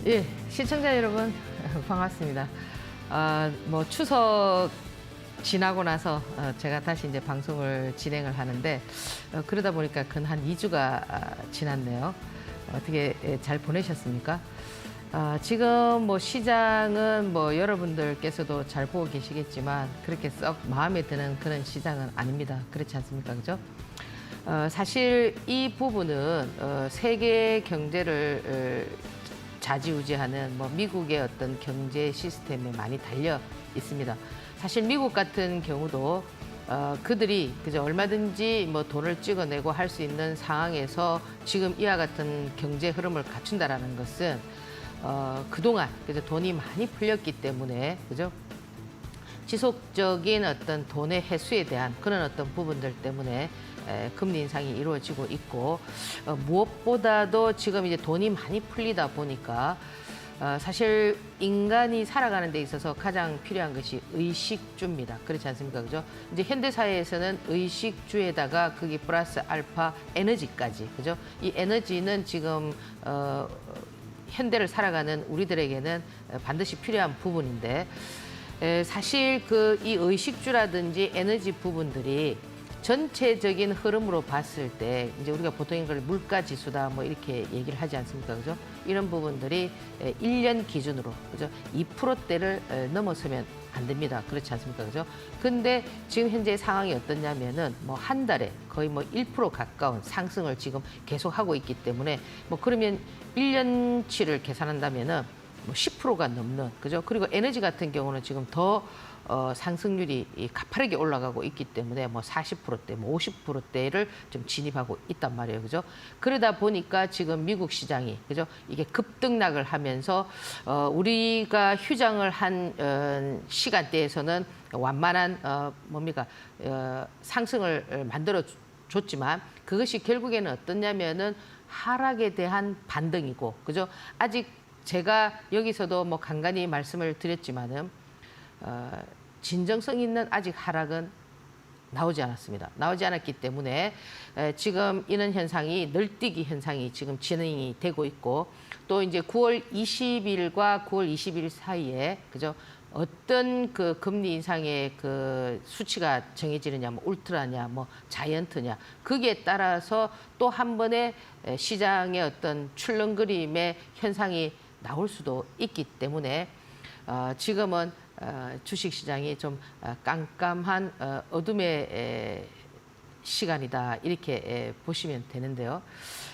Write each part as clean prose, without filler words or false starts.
예, 시청자 여러분 반갑습니다. 뭐 추석 지나고 나서 제가 다시 이제 방송을 진행을 하는데 그러다 보니까 근 한 2주가 지났네요. 어떻게 잘 보내셨습니까? 지금 뭐 시장은 뭐 여러분들께서도 잘 보고 계시겠지만 그렇게 썩 마음에 드는 그런 시장은 아닙니다. 그렇지 않습니까? 그죠? 사실 이 부분은 세계 경제를 좌지우지하는 뭐 미국의 어떤 경제 시스템에 많이 달려 있습니다. 사실 미국 같은 경우도 그들이 그저 얼마든지 뭐 돈을 찍어내고 할 수 있는 상황에서 지금 이와 같은 경제 흐름을 갖춘다라는 것은 그동안 그저 돈이 많이 풀렸기 때문에 그죠? 지속적인 어떤 돈의 회수에 대한 그런 어떤 부분들 때문에 금리 인상이 이루어지고 있고 무엇보다도 지금 이제 돈이 많이 풀리다 보니까 사실 인간이 살아가는 데 있어서 가장 필요한 것이 의식주입니다. 그렇지 않습니까? 그죠? 이제 현대 사회에서는 의식주에다가 거기 플러스 알파 에너지까지, 그죠? 이 에너지는 지금 현대를 살아가는 우리들에게는 반드시 필요한 부분인데 사실 이 의식주라든지 에너지 부분들이 전체적인 흐름으로 봤을 때 이제 우리가 보통 이걸 물가 지수다 뭐 이렇게 얘기를 하지 않습니까? 그죠? 이런 부분들이 1년 기준으로 그죠? 2%대를 넘어서면 안 됩니다. 그렇지 않습니까? 그죠? 근데 지금 현재 상황이 어떠냐면은 뭐 한 달에 거의 뭐 1% 가까운 상승을 지금 계속하고 있기 때문에 뭐 그러면 1년치를 계산한다면은 뭐 10%가 넘는 그죠? 그리고 에너지 같은 경우는 지금 더 상승률이 가파르게 올라가고 있기 때문에 뭐 40%대, 뭐 50%대를 좀 진입하고 있단 말이에요, 그죠? 그러다 보니까 지금 미국 시장이 그죠? 이게 급등락을 하면서 우리가 휴장을 한 시간대에서는 완만한 뭡니까 상승을 만들어 줬지만 그것이 결국에는 어떠냐면은 하락에 대한 반등이고, 그죠? 아직 제가 여기서도 뭐 간간히 말씀을 드렸지만은 진정성 있는 아직 하락은 나오지 않았습니다. 나오지 않았기 때문에 지금 이런 현상이 널뛰기 현상이 지금 진행이 되고 있고 또 이제 9월 20일과 9월 20일 사이에 그죠? 어떤 그 금리 인상의 그 수치가 정해지느냐, 뭐 울트라냐, 뭐 자이언트냐, 거기에 따라서 또 한 번의 시장의 어떤 출렁거림의 현상이 나올 수도 있기 때문에 지금은 주식시장이 좀 깜깜한 어둠의 시간이다 이렇게 보시면 되는데요.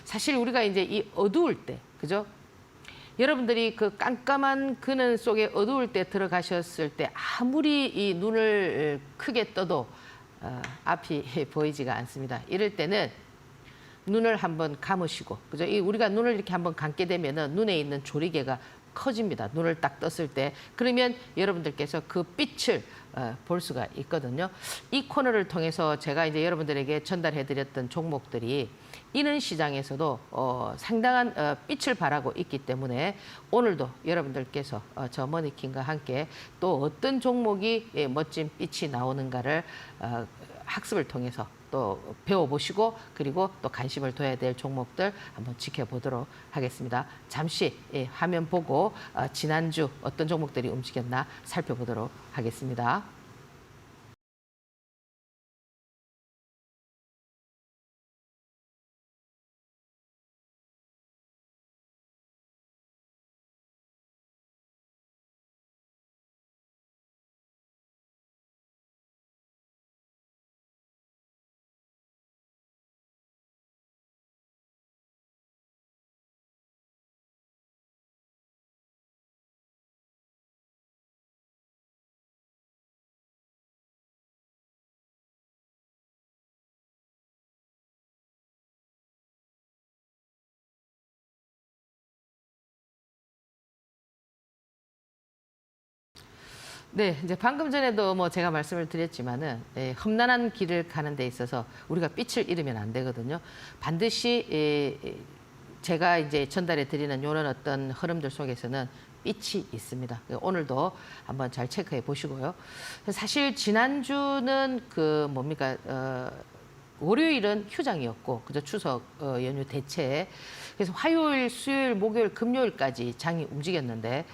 사실 우리가 이제 이 어두울 때, 그죠? 여러분들이 그 깜깜한 그늘 속에 어두울 때 들어가셨을 때 아무리 이 눈을 크게 떠도 앞이 보이지가 않습니다. 이럴 때는 눈을 한번 감으시고, 그죠? 우리가 눈을 이렇게 한번 감게 되면은 눈에 있는 조리개가 커집니다. 눈을 딱 떴을 때. 그러면 여러분들께서 그 빛을 볼 수가 있거든요. 이 코너를 통해서 제가 이제 여러분들에게 전달해드렸던 종목들이 이런 시장에서도 상당한 빛을 발하고 있기 때문에 오늘도 여러분들께서 저 머니킹과 함께 또 어떤 종목이 멋진 빛이 나오는가를 학습을 통해서 또 배워보시고 그리고 또 관심을 둬야 될 종목들 한번 지켜보도록 하겠습니다. 잠시 화면 보고 지난주 어떤 종목들이 움직였나 살펴보도록 하겠습니다. 네, 이제 방금 전에도 뭐 제가 말씀을 드렸지만은 험난한 길을 가는 데 있어서 우리가 빛을 잃으면 안 되거든요. 반드시 제가 이제 전달해 드리는 이런 어떤 흐름들 속에서는 빛이 있습니다. 오늘도 한번 잘 체크해 보시고요. 사실 지난주는 그 뭡니까 월요일은 휴장이었고, 그저 추석 연휴 대체. 그래서 화요일, 수요일, 목요일, 금요일까지 장이 움직였는데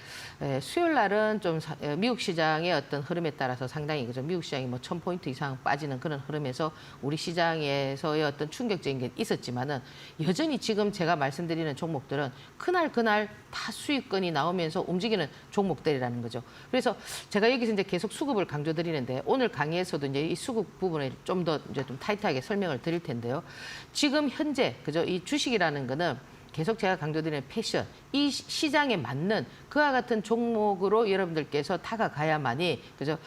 수요일 날은 좀 미국 시장의 어떤 흐름에 따라서 상당히 그죠 미국 시장이 뭐 1,000포인트 이상 빠지는 그런 흐름에서 우리 시장에서의 어떤 충격적인 게 있었지만은 여전히 지금 제가 말씀드리는 종목들은 그날 다 수익권이 나오면서 움직이는 종목들이라는 거죠. 그래서 제가 여기서 이제 계속 수급을 강조드리는데 오늘 강의에서도 이제 이 수급 부분을 좀 더 이제 좀 타이트하게 설명을 드릴 텐데요. 지금 현재 그죠 이 주식이라는 거는 계속 제가 강조드리는 패션, 이 시장에 맞는 그와 같은 종목으로 여러분들께서 다가가야만이 그죠?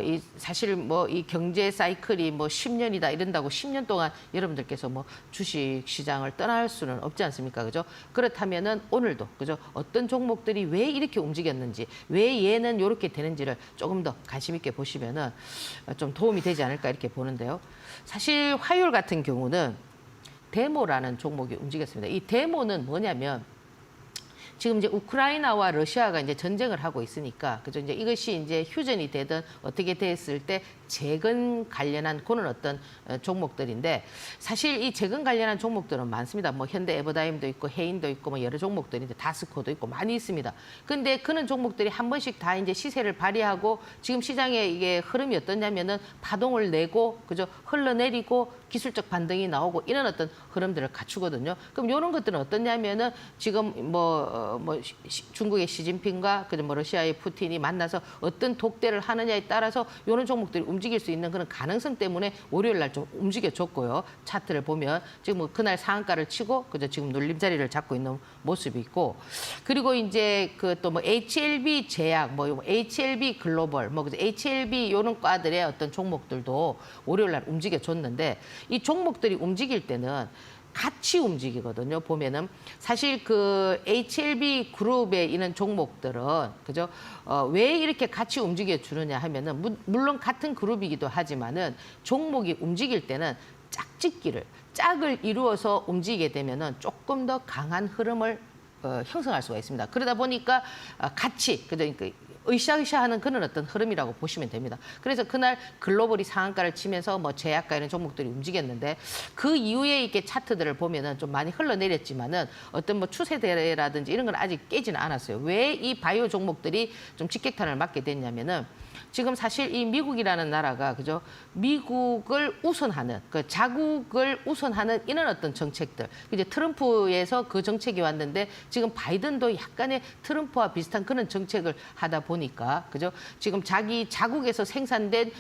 이 사실 뭐 이 경제 사이클이 뭐 10년이다 이런다고 10년 동안 여러분들께서 뭐 주식 시장을 떠날 수는 없지 않습니까? 그죠? 그렇다면은 오늘도 그죠? 어떤 종목들이 왜 이렇게 움직였는지, 왜 얘는 이렇게 되는지를 조금 더 관심 있게 보시면은 좀 도움이 되지 않을까 이렇게 보는데요. 사실 화요일 같은 경우는 데모라는 종목이 움직였습니다. 이 데모는 뭐냐면 지금 이제 우크라이나와 러시아가 이제 전쟁을 하고 있으니까 그죠 이제 이것이 이제 휴전이 되든 어떻게 됐을 때 재건 관련한 그런 어떤 종목들인데 사실 이 재건 관련한 종목들은 많습니다. 뭐 현대 에버다임도 있고 해인도 있고 뭐 여러 종목들이 이제 다스코도 있고 많이 있습니다. 근데 그런 종목들이 한 번씩 다 이제 시세를 발휘하고 지금 시장에 이게 흐름이 어떠냐면은 파동을 내고 그죠 흘러내리고 기술적 반등이 나오고 이런 어떤 흐름들을 갖추거든요. 그럼 이런 것들은 어떠냐면은 지금 중국의 시진핑과 그죠 뭐 러시아의 푸틴이 만나서 어떤 독대를 하느냐에 따라서 이런 종목들이 움직일 수 있는 그런 가능성 때문에 월요일 날 좀 움직여줬고요. 차트를 보면 지금 뭐 그날 상한가를 치고 그죠 지금 눌림자리를 잡고 있는 모습이 있고 그리고 이제 그 또 뭐 HLB 제약 뭐 HLB 글로벌 뭐 그죠 HLB 이런 과들의 어떤 종목들도 월요일 날 움직여줬는데 이 종목들이 움직일 때는 같이 움직이거든요. 보면은 사실 그 HLB 그룹에 있는 종목들은 그죠? 왜 이렇게 같이 움직여 주느냐 하면은 물론 같은 그룹이기도 하지만은 종목이 움직일 때는 짝을 이루어서 움직이게 되면은 조금 더 강한 흐름을 형성할 수가 있습니다. 그러다 보니까 같이 그러니까 으쌰으쌰하는 그런 어떤 흐름이라고 보시면 됩니다. 그래서 그날 글로벌이 상한가를 치면서 뭐 제약과 이런 종목들이 움직였는데 그 이후에 이렇게 차트들을 보면은 좀 많이 흘러내렸지만은 어떤 뭐 추세대라든지 이런 건 아직 깨지는 않았어요. 왜 이 바이오 종목들이 좀 직격탄을 맞게 됐냐면은 지금 사실 이 미국이라는 나라가 그죠 미국을 우선하는 그 자국을 우선하는 이런 어떤 정책들 이제 트럼프에서 그 정책이 왔는데 지금 바이든도 약간의 트럼프와 비슷한 그런 정책을 하다 보니까 그죠 지금 자기 자국에서 생산된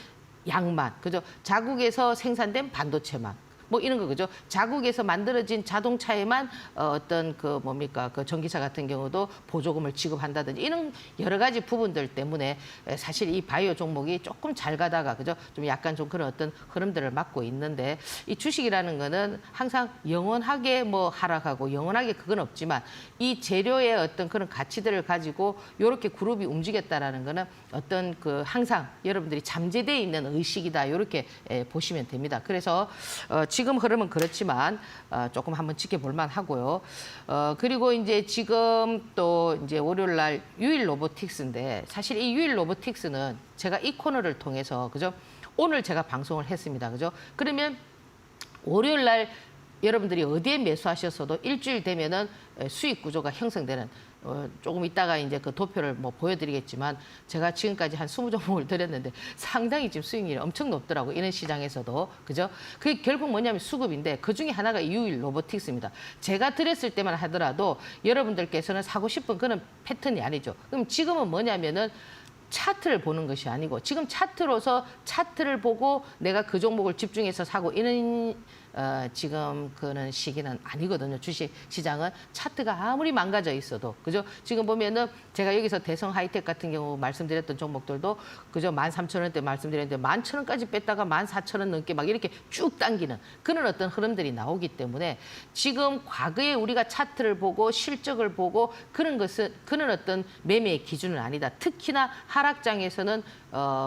약만 그죠 자국에서 생산된 반도체만 뭐 이런 거 그죠? 자국에서 만들어진 자동차에만 어떤 그 뭡니까 그 전기차 같은 경우도 보조금을 지급한다든지 이런 여러 가지 부분들 때문에 사실 이 바이오 종목이 조금 잘 가다가 그죠? 좀 약간 좀 그런 어떤 흐름들을 맞고 있는데 이 주식이라는 거는 항상 영원하게 뭐 하락하고 영원하게 그건 없지만 이 재료의 어떤 그런 가치들을 가지고 이렇게 그룹이 움직였다라는 거는 어떤 그 항상 여러분들이 잠재되어 있는 의식이다 이렇게 보시면 됩니다. 그래서 지금 흐름은 그렇지만 조금 한번 지켜볼 만하고요. 그리고 이제 지금 또 이제 월요일 날 유일 로보틱스인데 사실 이 유일 로보틱스는 제가 이 코너를 통해서 그죠? 오늘 제가 방송을 했습니다. 그죠? 그러면 월요일 날 여러분들이 어디에 매수하셨어도 일주일 되면은 수익 구조가 형성되는 조금 이따가 이제 그 도표를 뭐 보여드리겠지만 제가 지금까지 한 20종목을 드렸는데 상당히 지금 수익률이 엄청 높더라고 이런 시장에서도 그죠? 그게 결국 뭐냐면 수급인데 그 중에 하나가 유일 로보틱스입니다. 제가 드렸을 때만 하더라도 여러분들께서는 사고 싶은 그런 패턴이 아니죠. 그럼 지금은 뭐냐면은 차트를 보는 것이 아니고 지금 차트로서 차트를 보고 내가 그 종목을 집중해서 사고 이런 지금 그런 시기는 아니거든요. 주식 시장은 차트가 아무리 망가져 있어도 그죠? 지금 보면은 제가 여기서 대성 하이텍 같은 경우 말씀드렸던 종목들도 그죠? 13,000원대 말씀드렸는데 11,000원까지 뺐다가 14,000원 넘게 막 이렇게 쭉 당기는 그런 어떤 흐름들이 나오기 때문에 지금 과거에 우리가 차트를 보고 실적을 보고 그런 것은 그런 어떤 매매의 기준은 아니다. 특히나 하락장에서는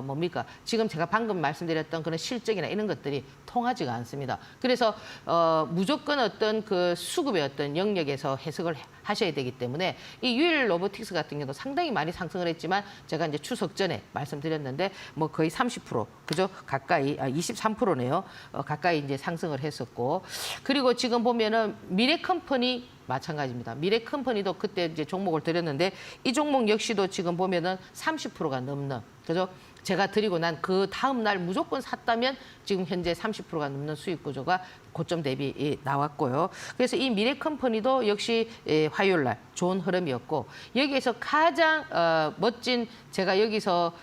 뭡니까? 지금 제가 방금 말씀드렸던 그런 실적이나 이런 것들이 통하지가 않습니다. 그래서 그래서 무조건 어떤 그 수급의 어떤 영역에서 해석을 하셔야 되기 때문에 이 유일 로보틱스 같은 경우도 상당히 많이 상승을 했지만 제가 이제 추석 전에 말씀드렸는데 뭐 거의 30% 그죠? 가까이 23%네요. 가까이 이제 상승을 했었고 그리고 지금 보면은 미래컴퍼니 마찬가지입니다. 미래컴퍼니도 그때 이제 종목을 드렸는데 이 종목 역시도 지금 보면은 30%가 넘는 그죠? 제가 드리고 난 그 다음 날 무조건 샀다면 지금 현재 30%가 넘는 수익 구조가 고점 대비 나왔고요. 그래서 이 미래컴퍼니도 역시 화요일 날 좋은 흐름이었고 여기에서 가장 멋진 제가 여기서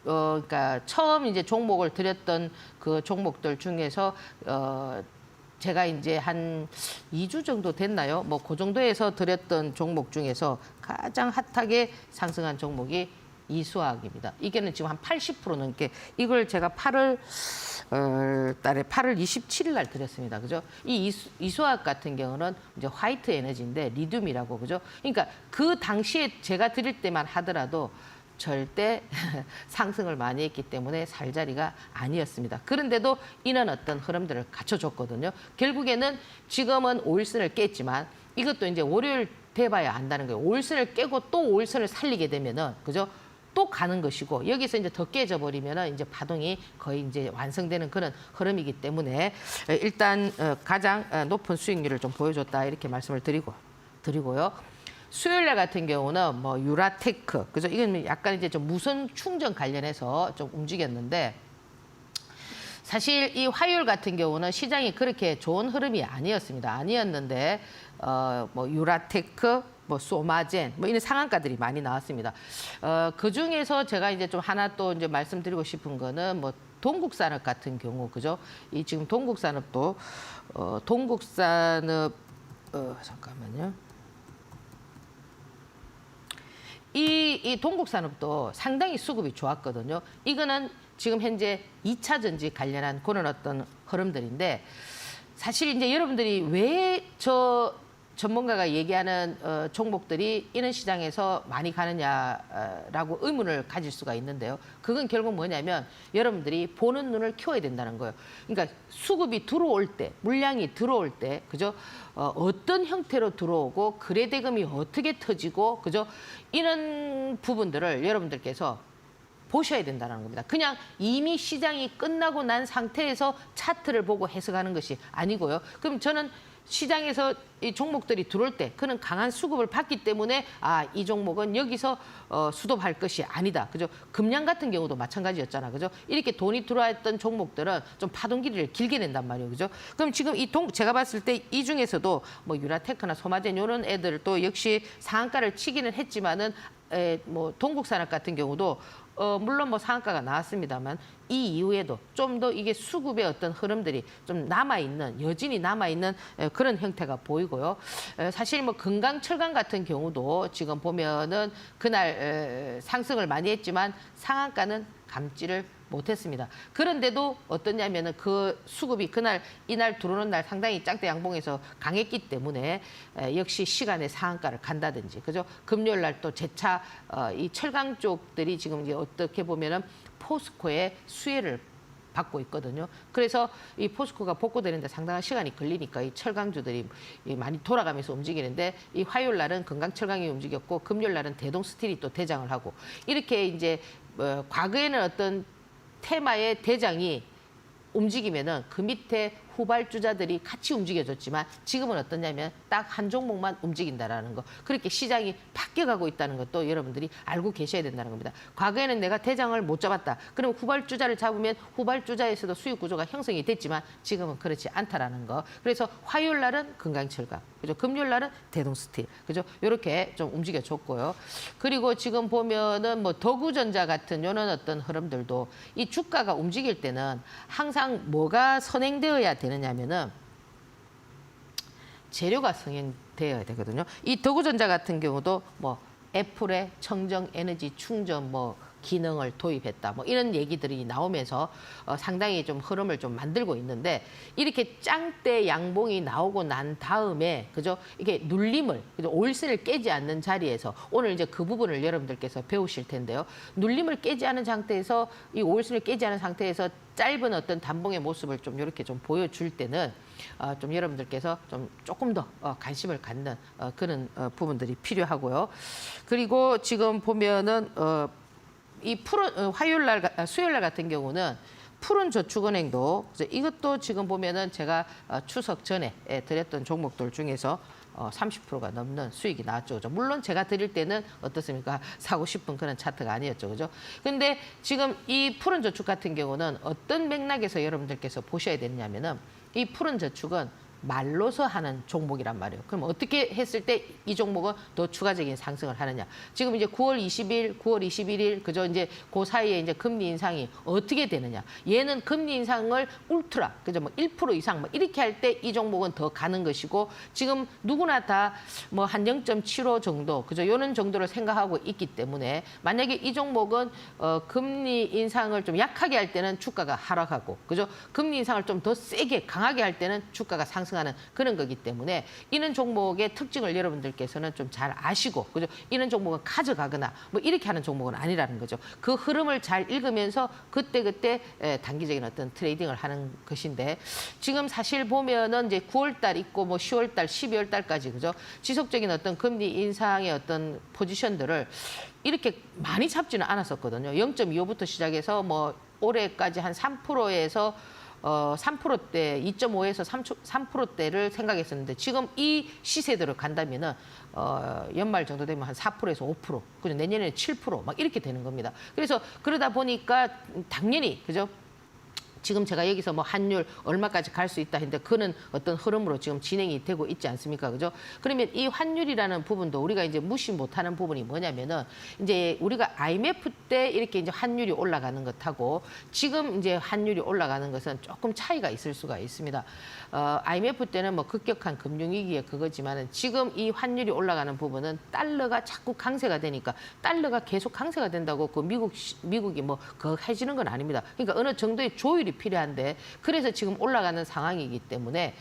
그러니까 처음 이제 종목을 드렸던 그 종목들 중에서 제가 이제 한 2주 정도 됐나요? 뭐 그 정도에서 드렸던 종목 중에서 가장 핫하게 상승한 종목이 이수학입니다. 이게는 지금 한 80% 넘게 이걸 제가 8월 27일 날 드렸습니다. 그죠? 이 이수학 같은 경우는 이제 화이트 에너지인데 리튬이라고 그죠? 그러니까 그 당시에 제가 드릴 때만 하더라도 절대 상승을 많이 했기 때문에 살 자리가 아니었습니다. 그런데도 이는 어떤 흐름들을 갖춰줬거든요. 결국에는 지금은 5일선을 깼지만 이것도 이제 월요일 돼봐야 안다는 거예요. 5일선을 깨고 또 5일선을 살리게 되면은 그죠? 또 가는 것이고 여기서 이제 더 깨져 버리면은 이제 파동이 거의 이제 완성되는 그런 흐름이기 때문에 일단 가장 높은 수익률을 좀 보여줬다 이렇게 말씀을 드리고요. 수요일 날 같은 경우는 뭐 유라테크 그죠? 이건 약간 이제 좀 무선 충전 관련해서 좀 움직였는데 사실 이 화요일 같은 경우는 시장이 그렇게 좋은 흐름이 아니었는데 뭐 유라테크 뭐 소마젠 뭐 이런 상한가들이 많이 나왔습니다. 그 중에서 제가 이제 좀 하나 또 이제 말씀드리고 싶은 거는 뭐 동국산업 같은 경우 그죠? 이 지금 동국산업도 동국산업 잠깐만요. 이 동국산업도 상당히 수급이 좋았거든요. 이거는 지금 현재 2차 전지 관련한 그런 어떤 흐름들인데 사실 이제 여러분들이 왜 저 전문가가 얘기하는 종목들이 이런 시장에서 많이 가느냐라고 의문을 가질 수가 있는데요. 그건 결국 뭐냐면 여러분들이 보는 눈을 키워야 된다는 거예요. 그러니까 수급이 들어올 때, 물량이 들어올 때, 그죠? 어떤 형태로 들어오고 거래대금이 어떻게 터지고, 그죠? 이런 부분들을 여러분들께서 보셔야 된다는 겁니다. 그냥 이미 시장이 끝나고 난 상태에서 차트를 보고 해석하는 것이 아니고요. 그럼 저는 시장에서 이 종목들이 들어올 때 그는 강한 수급을 받기 때문에 이 종목은 여기서 수급할 것이 아니다. 그죠? 금양 같은 경우도 마찬가지였잖아. 그죠? 이렇게 돈이 들어왔던 종목들은 좀 파동 길이를 길게 낸단 말이에요. 그죠? 그럼 지금 제가 봤을 때 이 중에서도 뭐 유라테크나 소마젠 이런 애들도 역시 상한가를 치기는 했지만은 뭐 동국산업 같은 경우도 물론 뭐 상한가가 나왔습니다만 이 이후에도 좀 더 이게 수급의 어떤 흐름들이 좀 남아있는 여진이 남아있는 그런 형태가 보이고요. 사실 뭐 금강철강 같은 경우도 지금 보면은 그날 상승을 많이 했지만 상한가는 감지를 못했습니다. 그런데도 어떠냐면은 그 수급이 이날 들어오는 날 상당히 짝대 양봉에서 강했기 때문에 역시 시간의 상한가를 간다든지 그죠? 금요일 날 또 재차 이 철강 쪽들이 지금 이제 어떻게 보면은 포스코의 수혜를 받고 있거든요. 그래서 이 포스코가 복구되는데 상당한 시간이 걸리니까 이 철강주들이 많이 돌아가면서 움직이는데 이 화요일 날은 금강철강이 움직였고 금요일 날은 대동스틸이 또 대장을 하고 이렇게 이제 과거에는 어떤 테마의 대장이 움직이면은 그 밑에 후발주자들이 같이 움직여줬지만 지금은 어떠냐면 딱 한 종목만 움직인다라는 거. 그렇게 시장이 바뀌어가고 있다는 것도 여러분들이 알고 계셔야 된다는 겁니다. 과거에는 내가 대장을 못 잡았다. 그럼 후발주자를 잡으면 후발주자에서도 수익 구조가 형성이 됐지만 지금은 그렇지 않다라는 거. 그래서 화요일 날은 금강철강, 그죠? 금요일 날은 대동스틸, 그죠? 이렇게 좀 움직여줬고요. 그리고 지금 보면은 뭐 더구전자 같은 이런 어떤 흐름들도 이 주가가 움직일 때는 항상 뭐가 선행되어야 되느냐면은 재료가 선행되어야 되거든요. 이 더구전자 같은 경우도 뭐 애플의 청정 에너지 충전 뭐 기능을 도입했다. 뭐 이런 얘기들이 나오면서 상당히 좀 흐름을 좀 만들고 있는데 이렇게 짱대 양봉이 나오고 난 다음에 그죠? 이게 눌림을 그죠? 5일선을 깨지 않는 자리에서 오늘 이제 그 부분을 여러분들께서 배우실 텐데요. 눌림을 깨지 않은 상태에서 이 5일선을 깨지 않은 상태에서 짧은 어떤 단봉의 모습을 좀 이렇게 좀 보여줄 때는 좀 여러분들께서 좀 조금 더 관심을 갖는 그런 부분들이 필요하고요. 그리고 지금 보면은 이 푸른 화요일 날, 수요일 날 같은 경우는 푸른저축은행도 이것도 지금 보면은 제가 추석 전에 드렸던 종목들 중에서 30%가 넘는 수익이 나왔죠. 그죠? 물론 제가 드릴 때는 어떻습니까? 사고 싶은 그런 차트가 아니었죠. 그죠? 근데 지금 이 푸른저축 같은 경우는 어떤 맥락에서 여러분들께서 보셔야 되느냐면은 이 푸른저축은 말로서 하는 종목이란 말이에요. 그럼 어떻게 했을 때 이 종목은 더 추가적인 상승을 하느냐? 지금 이제 9월 20일, 9월 21일 그죠? 이제 그 사이에 이제 금리 인상이 어떻게 되느냐? 얘는 금리 인상을 울트라 그죠? 뭐 1% 이상 뭐 이렇게 할 때 이 종목은 더 가는 것이고 지금 누구나 다 뭐 한 0.75 정도 그죠? 요런 정도를 생각하고 있기 때문에 만약에 이 종목은 금리 인상을 좀 약하게 할 때는 주가가 하락하고 그죠? 금리 인상을 좀 더 세게 강하게 할 때는 주가가 상승하는 그런 거기 때문에 이런 종목의 특징을 여러분들께서는 좀 잘 아시고 그죠? 이런 종목은 가져가거나 뭐 이렇게 하는 종목은 아니라는 거죠. 그 흐름을 잘 읽으면서 그때그때 단기적인 어떤 트레이딩을 하는 것인데 지금 사실 보면은 이제 9월 달 있고 뭐 10월 달, 12월 달까지 그죠? 지속적인 어떤 금리 인상의 어떤 포지션들을 이렇게 많이 잡지는 않았었거든요. 0.25부터 시작해서 뭐 올해까지 한 3%에서 3%대, 2.5에서 3%대를 생각했었는데 지금 이 시세대로 간다면은 연말 정도 되면 한 4%에서 5%, 그죠? 내년에는 7%막 이렇게 되는 겁니다. 그래서 그러다 보니까 당연히 그죠? 지금 제가 여기서 뭐 환율 얼마까지 갈 수 있다 했는데 그는 어떤 흐름으로 지금 진행이 되고 있지 않습니까? 그죠? 그러면 이 환율이라는 부분도 우리가 이제 무시 못하는 부분이 뭐냐면은 이제 우리가 IMF 때 이렇게 이제 환율이 올라가는 것하고 지금 이제 환율이 올라가는 것은 조금 차이가 있을 수가 있습니다. IMF 때는 뭐 급격한 금융위기의 그거지만은 지금 이 환율이 올라가는 부분은 달러가 자꾸 강세가 되니까 달러가 계속 강세가 된다고 그 미국이 뭐 해지는 건 아닙니다. 그러니까 어느 정도의 조율이 필요한데 그래서 지금 올라가는 상황이기 때문에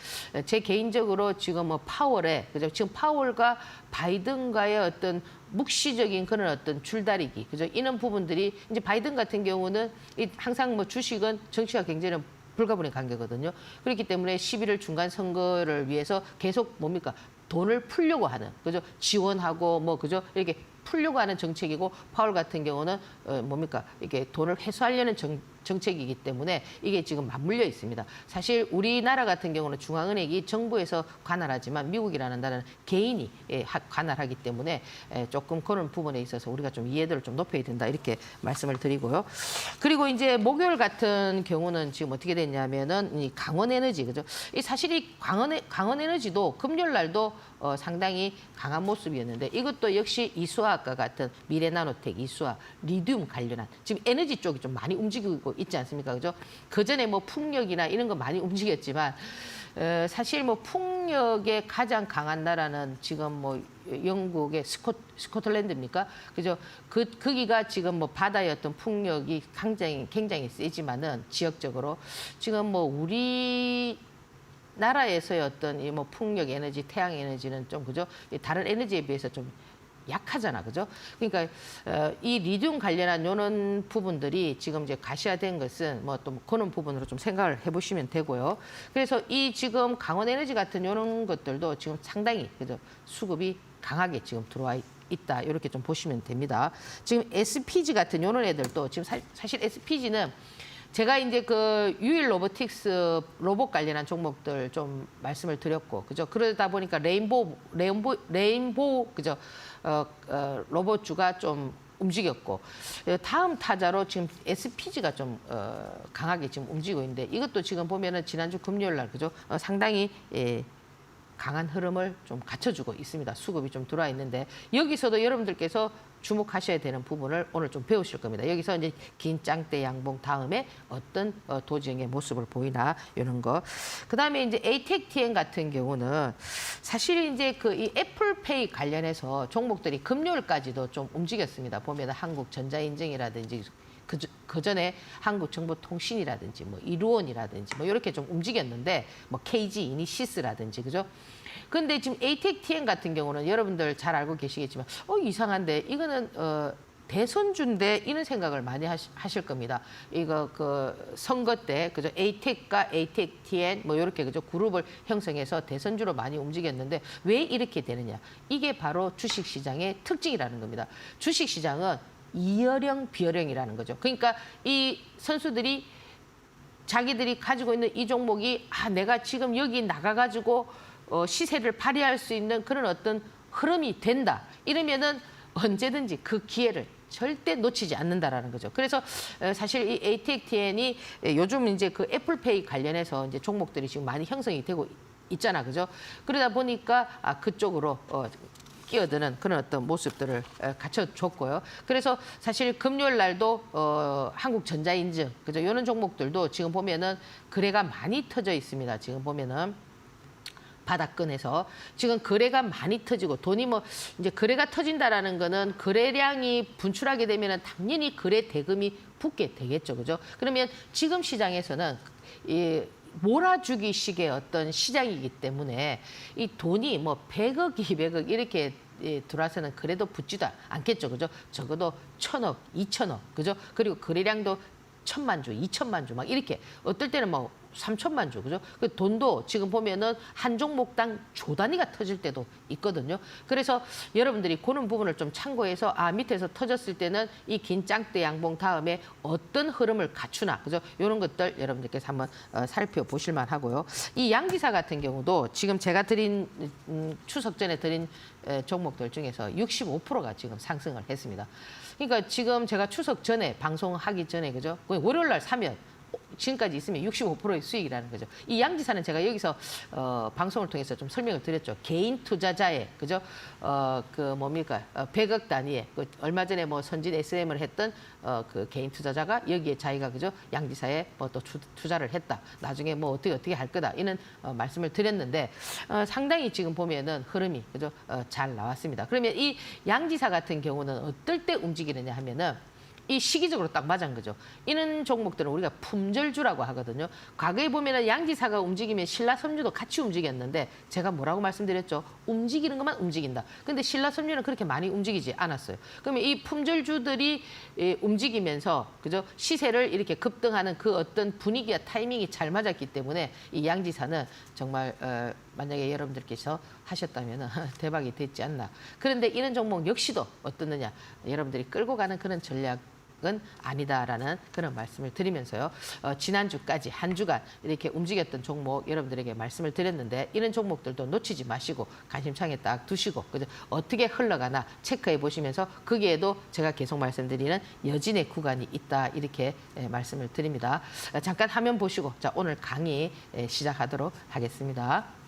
제 개인적으로 지금 뭐 파월에 그죠? 지금 파월과 바이든과의 어떤 묵시적인 그런 어떤 줄다리기 그죠? 이런 부분들이 이제 바이든 같은 경우는 항상 뭐 주식은 정치와 경제는 불가분의 관계거든요. 그렇기 때문에 11월 중간 선거를 위해서 계속 뭡니까? 돈을 풀려고 하는 그죠? 지원하고 뭐 그죠? 이렇게 풀려고 하는 정책이고 파월 같은 경우는 뭡니까? 이게 돈을 회수하려는 정책이기 때문에 이게 지금 맞물려 있습니다. 사실 우리나라 같은 경우는 중앙은행이 정부에서 관할하지만 미국이라는 나라는 개인이 관할하기 때문에 조금 그런 부분에 있어서 우리가 좀 이해도를 좀 높여야 된다 이렇게 말씀을 드리고요. 그리고 이제 목요일 같은 경우는 지금 어떻게 됐냐면은 이 강원에너지 그죠? 이 사실 이 강원에너지도 금요일 날도 상당히 강한 모습이었는데 이것도 역시 이수화학과 같은 미래나노텍, 이수화, 리튬 관련한 지금 에너지 쪽이 좀 많이 움직이고 있지 않습니까? 그죠? 그전에 뭐 풍력이나 이런 거 많이 움직였지만 사실 뭐 풍력에 가장 강한 나라는 지금 뭐 영국의 스코틀랜드입니까? 그죠? 거기가 지금 뭐 바다의 어떤 풍력이 굉장히 세지만은 지역적으로 지금 뭐 우리 나라에서의 어떤 이 뭐 풍력 에너지, 태양 에너지는 좀 그죠? 다른 에너지에 비해서 좀 약하잖아, 그죠? 그러니까 이 리튬 관련한 이런 부분들이 지금 이제 가시화된 것은 뭐 또 그런 부분으로 좀 생각을 해보시면 되고요. 그래서 이 지금 강원에너지 같은 이런 것들도 지금 상당히 그죠? 수급이 강하게 지금 들어와 있다 이렇게 좀 보시면 됩니다. 지금 SPG 같은 이런 애들도 지금 사실 SPG는 제가 이제 그 유일 로보틱스 로봇 관련한 종목들 좀 말씀을 드렸고 그죠? 그러다 보니까 레인보우 그죠? 로봇주가 좀 움직였고 다음 타자로 지금 SPG가 좀 강하게 지금 움직이고 있는데 이것도 지금 보면은 지난주 금요일 날 그죠? 상당히 강한 흐름을 좀 갖춰주고 있습니다. 수급이 좀 들어와 있는데 여기서도 여러분들께서 주목하셔야 되는 부분을 오늘 좀 배우실 겁니다. 여기서 이제 긴 짱대 양봉 다음에 어떤 도지형의 모습을 보이나 이런 거. 그다음에 이제 ATEC-TN 같은 경우는 사실 이제 그 이 애플페이 관련해서 종목들이 금요일까지도 좀 움직였습니다. 보면 한국전자인증이라든지 그 전에 한국정보통신이라든지 뭐 이루온이라든지 뭐 이렇게 좀 움직였는데 뭐 KG 이니시스라든지 그죠? 근데 지금 ATEC-TN 같은 경우는 여러분들 잘 알고 계시겠지만 이상한데 이거는 대선주인데 이런 생각을 많이 하실 겁니다. 이거 그 선거 때 그죠? ATEC과 ATEC-TN 뭐 이렇게 그죠? 그룹을 형성해서 대선주로 많이 움직였는데 왜 이렇게 되느냐? 이게 바로 주식시장의 특징이라는 겁니다. 주식시장은 이어령 비어령이라는 거죠. 그러니까 이 선수들이 자기들이 가지고 있는 이 종목이 내가 지금 여기 나가가지고 시세를 발휘할 수 있는 그런 어떤 흐름이 된다. 이러면은 언제든지 그 기회를 절대 놓치지 않는다라는 거죠. 그래서 사실 이 ATEC-TN이 요즘 이제 그 애플페이 관련해서 이제 종목들이 지금 많이 형성이 되고 있잖아, 그죠? 그러다 보니까 그쪽으로 끼어드는 그런 어떤 모습들을 갖춰줬고요. 그래서 사실 금요일 날도 한국전자인증, 그죠? 이런 종목들도 지금 보면은 거래가 많이 터져 있습니다. 지금 보면은 바닥권에서 지금 거래가 많이 터지고 돈이 뭐 이제 거래가 터진다라는 거는 거래량이 분출하게 되면은 당연히 거래 대금이 붙게 되겠죠, 그죠? 그러면 지금 시장에서는 이 몰아주기 식의 어떤 시장이기 때문에 이 돈이 뭐 100억, 200억 이렇게 들어와서는 그래도 붙지도 않겠죠. 그죠? 적어도 1,000억, 2,000억. 그죠? 그리고 거래량도 1,000만 주, 2,000만 주 막 이렇게 어떨 때는 뭐 3천만 주, 그죠? 그 돈도 지금 보면은 한 종목당 조 단위가 터질 때도 있거든요. 그래서 여러분들이 그런 부분을 좀 참고해서 밑에서 터졌을 때는 이 긴 짱대 양봉 다음에 어떤 흐름을 갖추나, 그죠? 이런 것들 여러분들께서 한번 살펴보실 만하고요. 이 양지사 같은 경우도 지금 제가 드린 추석 전에 드린 종목들 중에서 65%가 지금 상승을 했습니다. 그러니까 지금 제가 추석 전에 방송하기 전에 그죠? 월요일 날 사면 지금까지 있으면 65%의 수익이라는 거죠. 이 양지사는 제가 여기서 방송을 통해서 좀 설명을 드렸죠. 개인 투자자의 그죠? 그 뭡니까? 100억 단위의 얼마 전에 뭐 선진 SM을 했던 그 개인 투자자가 여기에 자기가 그죠? 양지사에 뭐 또 투자를 했다. 나중에 뭐 어떻게 할 거다. 이런 말씀을 드렸는데 상당히 지금 보면은 흐름이 그죠? 잘 나왔습니다. 그러면 이 양지사 같은 경우는 어떨 때 움직이느냐 하면은 이 시기적으로 딱 맞은 거죠. 이런 종목들은 우리가 품절주라고 하거든요. 과거에 보면은 양지사가 움직이면 신라섬유도 같이 움직였는데 제가 뭐라고 말씀드렸죠? 움직이는 것만 움직인다. 근데 신라섬유는 그렇게 많이 움직이지 않았어요. 그러면 이 품절주들이 움직이면서 그죠? 시세를 이렇게 급등하는 그 어떤 분위기와 타이밍이 잘 맞았기 때문에 이 양지사는 정말 만약에 여러분들께서 하셨다면 대박이 됐지 않나. 그런데 이런 종목 역시도 어떻느냐. 여러분들이 끌고 가는 그런 전략 은 아니다라는 그런 말씀을 드리면서요. 지난주까지 한 주간 이렇게 움직였던 종목 여러분들에게 말씀을 드렸는데 이런 종목들도 놓치지 마시고 관심창에 딱 두시고 그죠? 어떻게 흘러가나 체크해 보시면서 거기에도 제가 계속 말씀드리는 여진의 구간이 있다 이렇게 말씀을 드립니다. 잠깐 화면 보시고 자 오늘 강의 시작하도록 하겠습니다.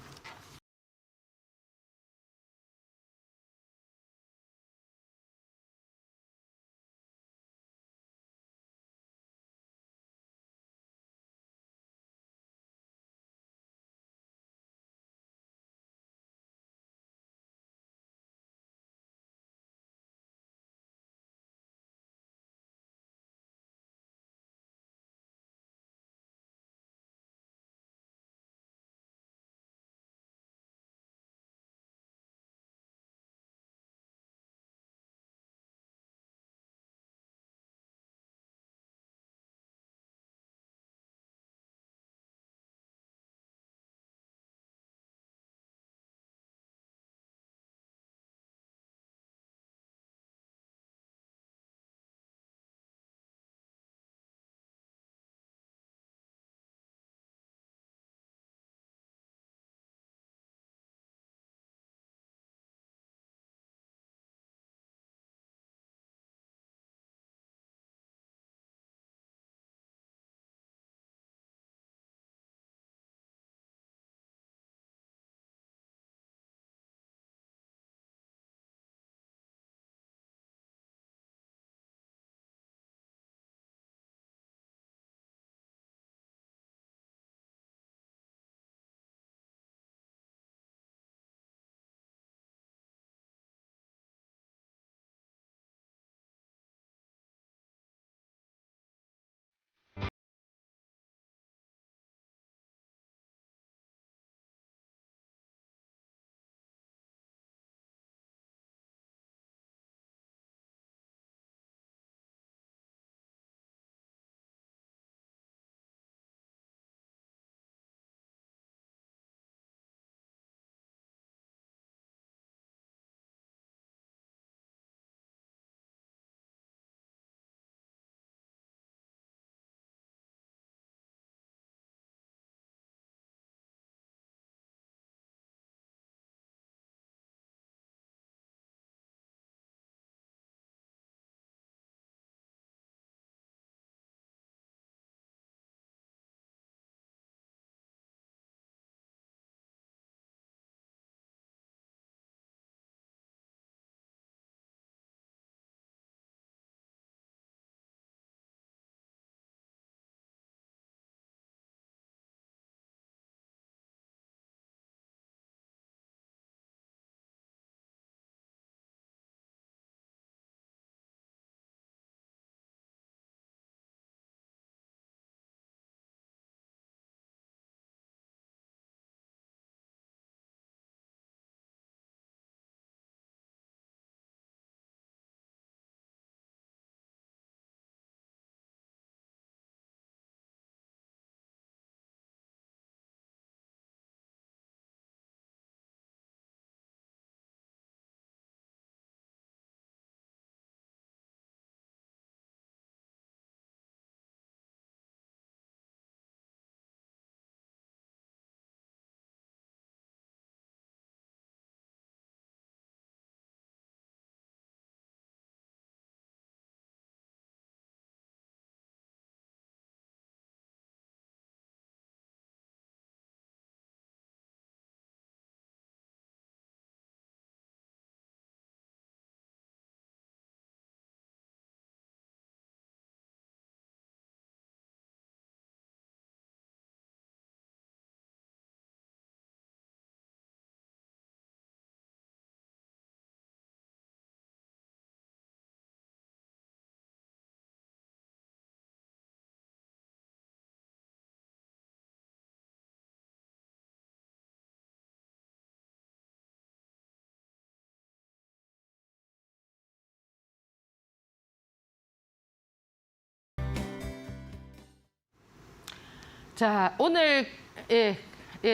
자, 오늘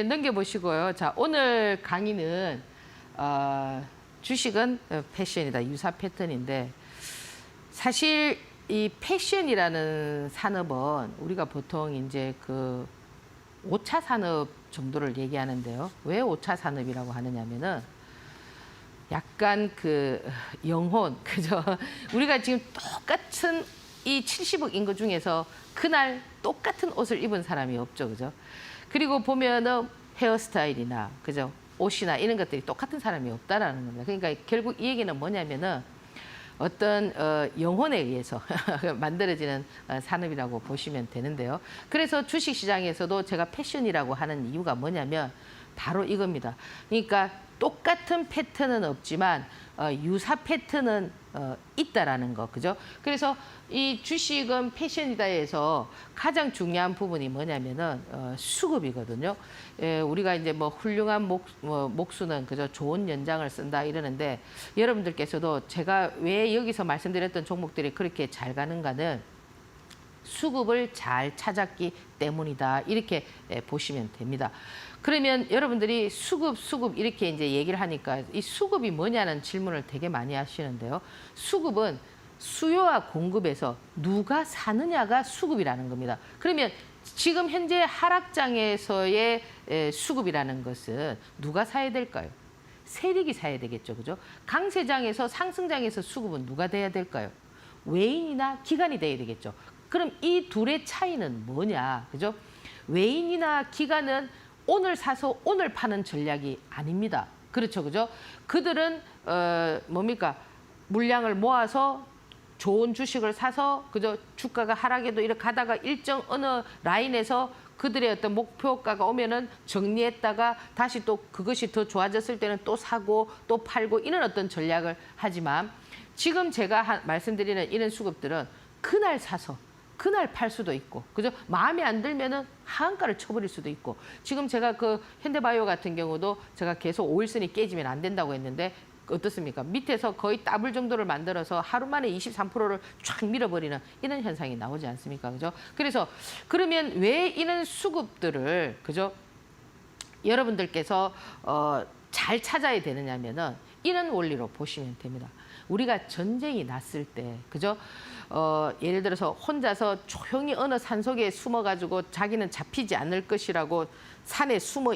넘겨보시고요. 자, 오늘 강의는 주식은 패션이다. 유사 패턴인데 사실 이 패션이라는 산업은 우리가 보통 이제 그 5차 산업 정도를 얘기하는데요. 왜 5차 산업이라고 하느냐면은 약간 그 영혼, 그죠? 우리가 지금 똑같은 이 70억 인구 중에서 그날 똑같은 옷을 입은 사람이 없죠, 그죠? 그리고 보면은 헤어스타일이나, 그죠? 옷이나 이런 것들이 똑같은 사람이 없다라는 겁니다. 그러니까 결국 이 얘기는 뭐냐면은 어떤 영혼에 의해서 만들어지는 산업이라고 보시면 되는데요. 그래서 주식시장에서도 제가 패션이라고 하는 이유가 뭐냐면 바로 이겁니다. 그러니까 똑같은 패턴은 없지만 유사 패턴은 있다라는 거, 그죠? 그래서 이 주식은 패션이다에서 가장 중요한 부분이 뭐냐면은 수급이거든요. 우리가 이제 뭐 훌륭한 목수는 그저 좋은 연장을 쓴다 이러는데 여러분들께서도 제가 왜 여기서 말씀드렸던 종목들이 그렇게 잘 가는가는 수급을 잘 찾았기 때문이다. 이렇게 보시면 됩니다. 그러면 여러분들이 수급 이렇게 이제 얘기를 하니까 이 수급이 뭐냐는 질문을 되게 많이 하시는데요. 수급은 수요와 공급에서 누가 사느냐가 수급이라는 겁니다. 그러면 지금 현재 하락장에서의 수급이라는 것은 누가 사야 될까요? 세력이 사야 되겠죠, 그죠? 강세장에서 상승장에서 수급은 누가 돼야 될까요? 외인이나 기관이 돼야 되겠죠. 그럼 이 둘의 차이는 뭐냐, 그죠? 외인이나 기관은 오늘 사서 오늘 파는 전략이 아닙니다. 그렇죠, 그죠? 그들은 뭡니까? 물량을 모아서 좋은 주식을 사서 그죠? 주가가 하락에도 이렇게 가다가 일정 어느 라인에서 그들의 어떤 목표가가 오면은 정리했다가 다시 또 그것이 더 좋아졌을 때는 또 사고 또 팔고 이런 어떤 전략을 하지만 지금 제가 말씀드리는 이런 수급들은 그날 사서 그날 팔 수도 있고, 그죠? 마음에 안 들면은 하한가를 쳐버릴 수도 있고. 지금 제가 그 현대바이오 같은 경우도 제가 계속 5일선이 깨지면 안 된다고 했는데 어떻습니까? 밑에서 거의 더블 정도를 만들어서 하루 만에 23%를 쫙 밀어버리는 이런 현상이 나오지 않습니까? 그죠? 그래서 그러면 왜 이런 수급들을, 그죠? 여러분들께서 잘 찾아야 되느냐면은 이런 원리로 보시면 됩니다. 우리가 전쟁이 났을 때, 그죠? 예를 들어서 혼자서 조용히 어느 산속에 숨어가지고 자기는 잡히지 않을 것이라고 산에 숨어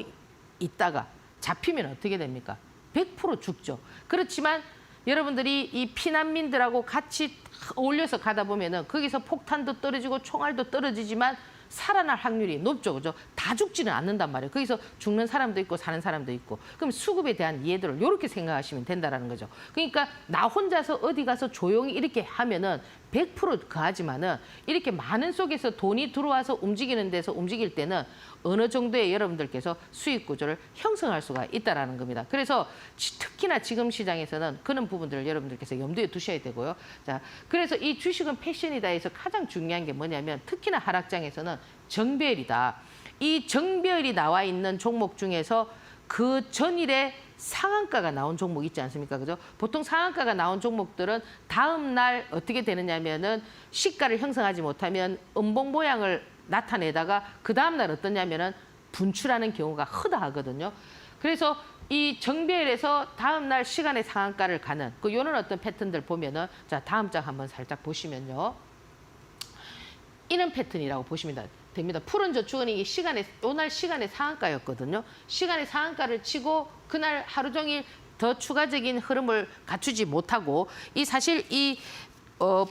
있다가 잡히면 어떻게 됩니까? 100% 죽죠. 그렇지만 여러분들이 이 피난민들하고 같이 어울려서 가다 보면은 거기서 폭탄도 떨어지고 총알도 떨어지지만 살아날 확률이 높죠, 그죠? 다 죽지는 않는단 말이에요. 거기서 죽는 사람도 있고 사는 사람도 있고. 그럼 수급에 대한 이해도를 이렇게 생각하시면 된다라는 거죠. 그러니까 나 혼자서 어디 가서 조용히 이렇게 하면은 100% 그하지만은 이렇게 많은 속에서 돈이 들어와서 움직이는 데서 움직일 때는 어느 정도의 여러분들께서 수익 구조를 형성할 수가 있다라는 겁니다. 그래서 특히나 지금 시장에서는 그런 부분들을 여러분들께서 염두에 두셔야 되고요. 자, 그래서 이 주식은 패션이다에서 가장 중요한 게 뭐냐면 특히나 하락장에서는 정배열이다. 이 정배열이 나와 있는 종목 중에서 그 전일에 상한가가 나온 종목 있지 않습니까? 그죠? 보통 상한가가 나온 종목들은 다음 날 어떻게 되느냐면은 시가를 형성하지 못하면 음봉 모양을 나타내다가 그 다음 날 어떠냐면은 분출하는 경우가 허다하거든요. 그래서 이 정배열에서 다음 날 시간의 상한가를 가는 그 요런 어떤 패턴들 보면은 자, 다음 장 한번 살짝 보시면요. 이런 패턴이라고 보시면 됩니다. 푸른 저축은 이게 오늘 시간의 상한가였거든요. 시간의 상한가를 치고 그날 하루 종일 더 추가적인 흐름을 갖추지 못하고 사실 이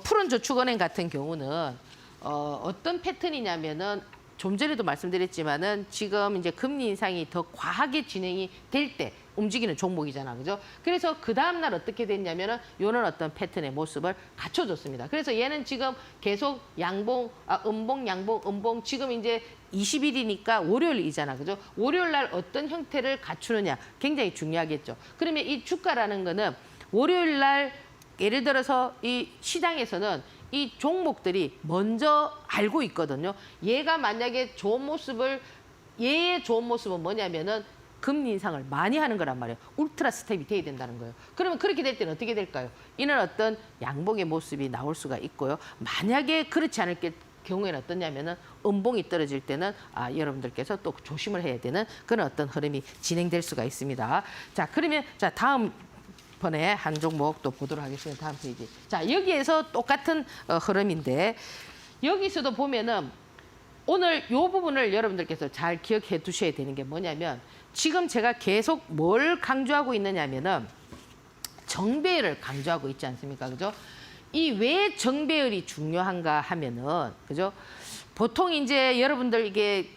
푸른 저축은행 같은 경우는 어떤 패턴이냐면은 좀 전에도 말씀드렸지만은 지금 이제 금리 인상이 더 과하게 진행이 될 때 움직이는 종목이잖아, 그죠? 그래서 그 다음 날 어떻게 됐냐면은 이런 어떤 패턴의 모습을 갖춰줬습니다. 그래서 얘는 지금 계속 음봉, 양봉, 음봉 지금 이제 20일이니까 월요일이잖아, 그죠? 월요일 날 어떤 형태를 갖추느냐 굉장히 중요하겠죠. 그러면 이 주가라는 거는 월요일 날 예를 들어서 이 시장에서는 이 종목들이 먼저 알고 있거든요. 얘가 만약에 얘의 좋은 모습은 뭐냐면은 금리 인상을 많이 하는 거란 말이에요. 울트라 스텝이 돼야 된다는 거예요. 그러면 그렇게 될 때는 어떻게 될까요? 이는 어떤 양봉의 모습이 나올 수가 있고요. 만약에 그렇지 않을 경우에는 어떠냐면은 음봉이 떨어질 때는 여러분들께서 또 조심을 해야 되는 그런 어떤 흐름이 진행될 수가 있습니다. 자, 그러면 자, 다음 번에 한 종목 또 보도록 하겠습니다. 다음 페이지. 자, 여기에서 똑같은 흐름인데 여기서도 보면은 오늘 이 부분을 여러분들께서 잘 기억해 두셔야 되는 게 뭐냐면 지금 제가 계속 뭘 강조하고 있느냐면은 정배열을 강조하고 있지 않습니까? 그죠? 이 왜 정배열이 중요한가 하면은 그죠? 보통 이제 여러분들 이게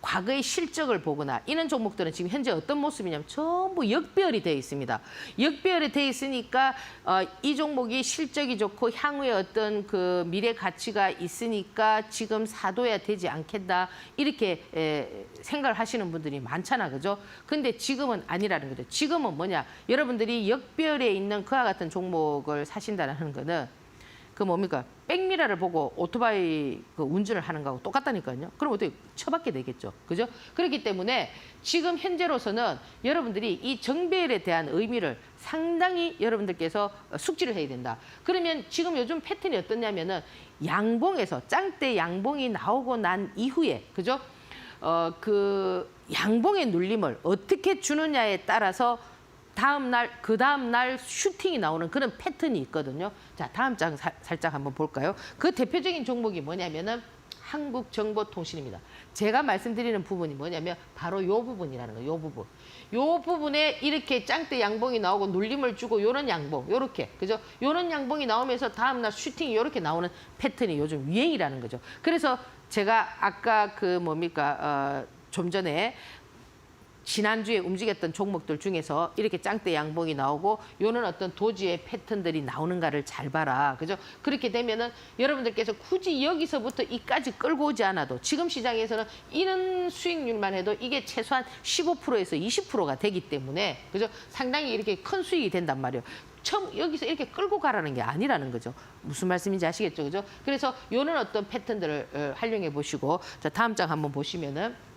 과거의 실적을 보거나 이런 종목들은 지금 현재 어떤 모습이냐면 전부 역배열이 되어 있습니다. 역배열이 되어 있으니까 이 종목이 실적이 좋고 향후에 어떤 그 미래 가치가 있으니까 지금 사둬야 되지 않겠다 이렇게 생각을 하시는 분들이 많잖아, 그죠? 근데 지금은 아니라는 거죠. 지금은 뭐냐? 여러분들이 역배열에 있는 그와 같은 종목을 사신다는 거는 그 뭡니까? 백미러를 보고 오토바이 그 운전을 하는 거하고 똑같다니까요. 그럼 어떻게 처받게 되겠죠. 그죠? 그렇기 때문에 지금 현재로서는 여러분들이 이 정배열에 대한 의미를 상당히 여러분들께서 숙지를 해야 된다. 그러면 지금 요즘 패턴이 어떠냐면은 양봉에서 짱대 양봉이 나오고 난 이후에 그죠? 그 양봉의 눌림을 어떻게 주느냐에 따라서 그 다음 날 슈팅이 나오는 그런 패턴이 있거든요. 자, 다음 장 살짝 한번 볼까요? 그 대표적인 종목이 뭐냐면은 한국정보통신입니다. 제가 말씀드리는 부분이 뭐냐면 바로 요 부분이라는 거예요. 요 부분. 요 부분에 이렇게 짱대 양봉이 나오고 눌림을 주고 요런 양봉, 요렇게. 그죠? 요런 양봉이 나오면서 다음 날 슈팅이 요렇게 나오는 패턴이 요즘 유행이라는 거죠. 그래서 제가 아까 그 뭡니까? 좀 전에 지난주에 움직였던 종목들 중에서 이렇게 짱대 양봉이 나오고 요는 어떤 도지의 패턴들이 나오는가를 잘 봐라. 그죠? 그렇게 되면은 여러분들께서 굳이 여기서부터 이까지 끌고 오지 않아도 지금 시장에서는 이런 수익률만 해도 이게 최소한 15%에서 20%가 되기 때문에 그죠? 상당히 이렇게 큰 수익이 된단 말이에요. 처음 여기서 이렇게 끌고 가라는 게 아니라는 거죠. 무슨 말씀인지 아시겠죠? 그죠? 그래서 요는 어떤 패턴들을 활용해 보시고 자, 다음 장 한번 보시면은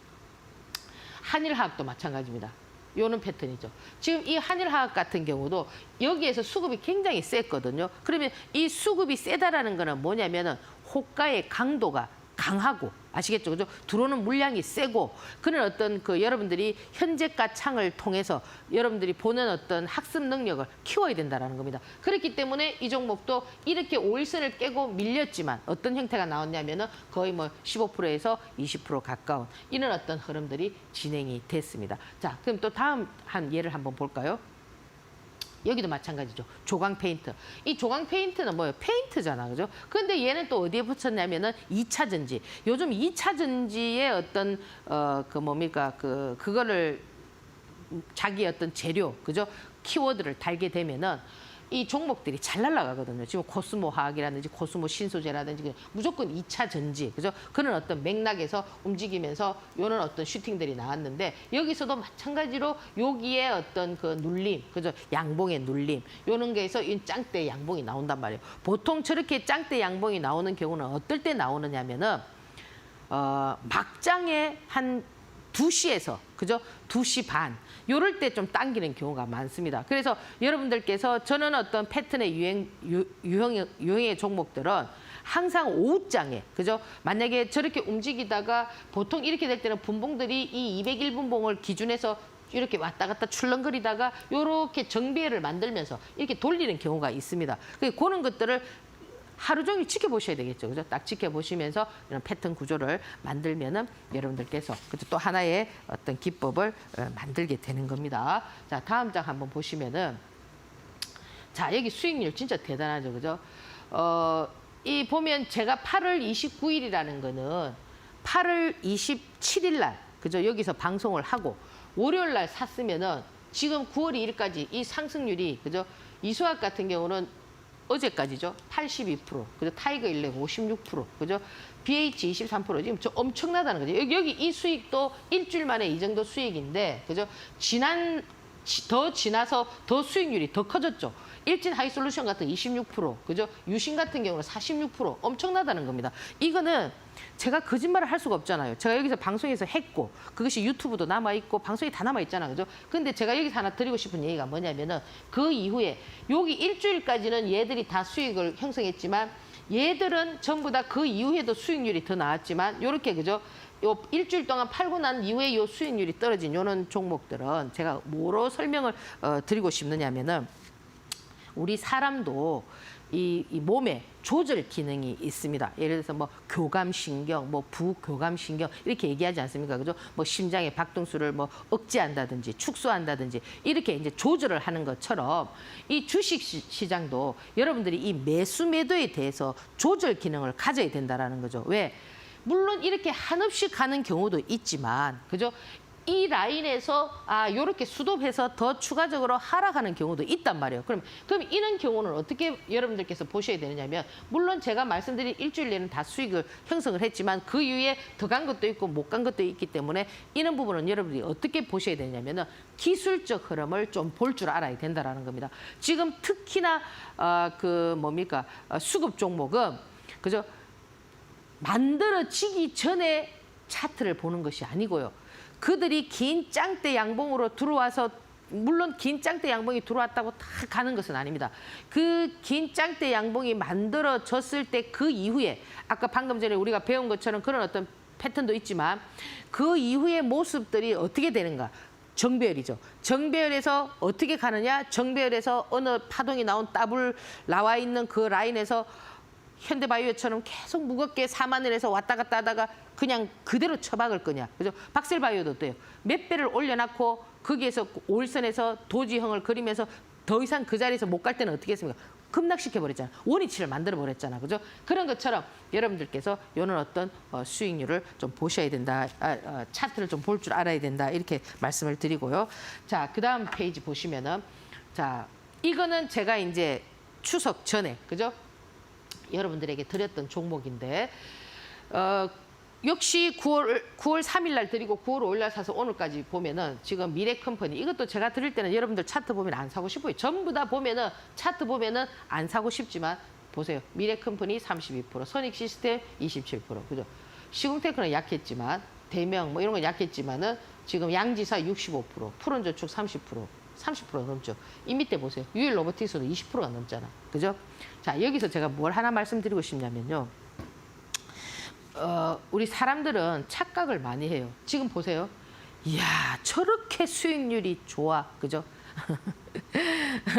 한일화학도 마찬가지입니다. 요는 패턴이죠. 지금 이 한일화학 같은 경우도 여기에서 수급이 굉장히 셌거든요. 그러면 이 수급이 세다라는 거는 뭐냐면은 호가의 강도가 강하고 아시겠죠? 그죠? 들어오는 물량이 세고 그런 어떤 그 여러분들이 현재가 창을 통해서 여러분들이 보는 어떤 학습 능력을 키워야 된다라는 겁니다. 그렇기 때문에 이 종목도 이렇게 5일선을 깨고 밀렸지만 어떤 형태가 나왔냐면은 거의 뭐 15%에서 20% 가까운 이런 어떤 흐름들이 진행이 됐습니다. 자, 그럼 또 다음 한 예를 한번 볼까요? 여기도 마찬가지죠. 조광 페인트. 이 조광 페인트는 뭐예요? 페인트잖아. 그죠? 근데 얘는 또 어디에 붙였냐면은 2차 전지. 요즘 2차 전지의 어떤 그 뭡니까? 그거를 자기 어떤 재료, 그죠? 키워드를 달게 되면은 이 종목들이 잘 날아가거든요. 지금 코스모 화학이라든지 코스모 신소재라든지 무조건 2차 전지, 그죠? 그런 어떤 맥락에서 움직이면서 요런 어떤 슈팅들이 나왔는데 여기서도 마찬가지로 여기에 어떤 그 눌림, 그죠? 양봉의 눌림, 요런 게에서 이 짱대 양봉이 나온단 말이에요. 보통 저렇게 짱대 양봉이 나오는 경우는 어떨 때 나오느냐면은 막장에 한 2시에서 그죠? 2시 반 요럴 때 좀 당기는 경우가 많습니다. 그래서 여러분들께서 저는 어떤 패턴의 유형의 종목들은 항상 오후장에 그죠? 만약에 저렇게 움직이다가 보통 이렇게 될 때는 분봉들이 이 201분봉을 기준해서 이렇게 왔다 갔다 출렁거리다가 이렇게 정배열을 만들면서 이렇게 돌리는 경우가 있습니다. 그런 것들을 하루 종일 지켜보셔야 되겠죠. 그죠? 딱 지켜보시면서 이런 패턴 구조를 만들면은 여러분들께서 또 하나의 어떤 기법을 만들게 되는 겁니다. 자, 다음 장 한번 보시면은 자, 여기 수익률 진짜 대단하죠. 그죠? 이 보면 제가 8월 29일이라는 거는 8월 27일 날 그죠? 여기서 방송을 하고 월요일 날 샀으면은 지금 9월 2일까지 이 상승률이 그죠? 이수학 같은 경우는 어제까지죠. 82%. 그죠? 타이거 일렉 56%. 그죠? BH 23%. 지금 엄청나다는 거죠. 여기 이 수익도 일주일 만에 이 정도 수익인데, 그죠? 더 지나서 더 수익률이 더 커졌죠. 일진 하이솔루션 같은 26%, 그죠? 유신 같은 경우는 46% 엄청나다는 겁니다. 이거는 제가 거짓말을 할 수가 없잖아요. 제가 여기서 방송에서 했고 그것이 유튜브도 남아있고 방송이 다 남아있잖아요. 그죠? 근데 제가 여기서 하나 드리고 싶은 얘기가 뭐냐면은 그 이후에 여기 일주일까지는 얘들이 다 수익을 형성했지만 얘들은 전부 다 그 이후에도 수익률이 더 나왔지만 요렇게 그죠? 요 일주일 동안 팔고 난 이후에 요 수익률이 떨어진 요런 종목들은 제가 뭐로 설명을 드리고 싶느냐면은 우리 사람도 이 몸에 조절 기능이 있습니다. 예를 들어서 뭐 교감신경, 뭐 부교감신경 이렇게 얘기하지 않습니까? 그죠? 뭐 심장의 박동수를 뭐 억제한다든지 축소한다든지 이렇게 이제 조절을 하는 것처럼 이 주식 시장도 여러분들이 이 매수 매도에 대해서 조절 기능을 가져야 된다라는 거죠. 왜? 물론 이렇게 한없이 가는 경우도 있지만, 그죠? 이 라인에서 요렇게 수급해서 더 추가적으로 하락하는 경우도 있단 말이에요. 그럼 이런 경우는 어떻게 여러분들께서 보셔야 되느냐면, 물론 제가 말씀드린 일주일 내는 다 수익을 형성을 했지만 그 이후에 더 간 것도 있고 못 간 것도 있기 때문에 이런 부분은 여러분들이 어떻게 보셔야 되냐면은 기술적 흐름을 좀 볼 줄 알아야 된다라는 겁니다. 지금 특히나 수급 종목은 그죠? 만들어지기 전에 차트를 보는 것이 아니고요. 그들이 긴 짱대 양봉으로 들어와서, 물론 긴 짱대 양봉이 들어왔다고 다 가는 것은 아닙니다. 그 긴 짱대 양봉이 만들어졌을 때 그 이후에 아까 방금 전에 우리가 배운 것처럼 그런 어떤 패턴도 있지만 그 이후의 모습들이 어떻게 되는가. 정배열이죠. 정배열에서 어떻게 가느냐. 정배열에서 어느 파동이 나온 더블 나와 있는 그 라인에서 현대바이오처럼 계속 무겁게 4만 원에서 왔다 갔다 하다가 그냥 그대로 처박을 거냐. 그죠? 박셀바이오도 어때요? 몇 배를 올려놓고 거기에서 5일선에서 도지형을 그리면서 더 이상 그 자리에서 못 갈 때는 어떻게 했습니까? 급락시켜버렸잖아. 원위치를 만들어버렸잖아. 그죠? 그런 것처럼 여러분들께서 이런 어떤 수익률을 좀 보셔야 된다. 차트를 좀 볼 줄 알아야 된다. 이렇게 말씀을 드리고요. 자, 그 다음 페이지 보시면은, 자, 이거는 제가 이제 추석 전에, 그죠? 여러분들에게 드렸던 종목인데 역시 9월 3일 날 드리고 9월 5일 날 사서 오늘까지 보면은 지금 미래컴퍼니, 이것도 제가 드릴 때는 여러분들 차트 보면 안 사고 싶어요. 전부 다 보면은 차트 보면은 안 사고 싶지만 보세요. 미래컴퍼니 32%, 선익시스템 27%. 그죠? 시공테크는 약했지만, 대명 뭐 이런 건 약했지만은 지금 양지사 65%, 푸른저축 30%. 30% 넘죠. 이 밑에 보세요. 유일 로보틱스도 20%가 넘잖아. 그죠? 자, 여기서 제가 뭘 하나 말씀드리고 싶냐면요. 우리 사람들은 착각을 많이 해요. 지금 보세요. 이야, 저렇게 수익률이 좋아. 그죠?